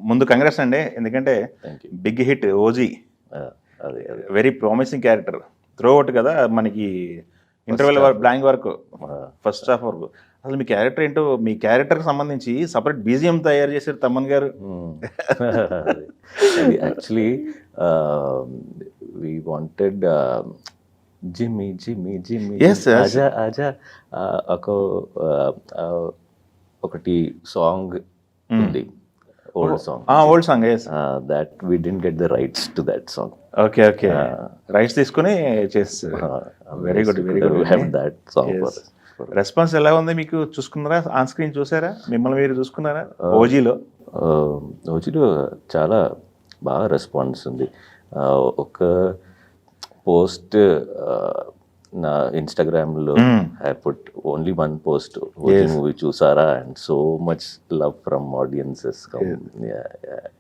ముందు కంగ్రెస్ అండి, ఎందుకంటే thank you. Big hit OG, అదే అదే very promising character, throughout కదా మనకి ఇంటర్వెల్ half. బ్లాంక్ వరకు, ఫస్ట్ హాఫ్ వరకు. అసలు మీ క్యారెక్టర్ ఏంటో, మీ క్యారెక్టర్కి సంబంధించి సపరేట్ బీజిఎం తయారు చేశారు తమ్మన్ గారు. అది యాక్చువల్లీ వీ వాంటెడ్ జిమ్మి జిమ్మి జిమ్మి Yes, yes. ఆజా ఆజా ఒకటి సాంగ్ ఉంది, old song. Old song, yes. That we didn't get the rights to that song. Okay okay, rights తీసుకుని చేస్తారు. Very good, very good. Have that song. Response ఎలా ఉంది మీకు? చూసుకున్నారా, ఆన్ స్క్రీన్ చూసారా, మిమ్మల్ని మీరు చూసుకున్నారా ఓజీలో? ఓజీలో చాలా బాగా రెస్పాన్స్ ఉంది. ఒక పోస్ట్ నా ఇన్స్టాగ్రామ్లో I put only one post, OG movie చూసారా, and so much love from audiences.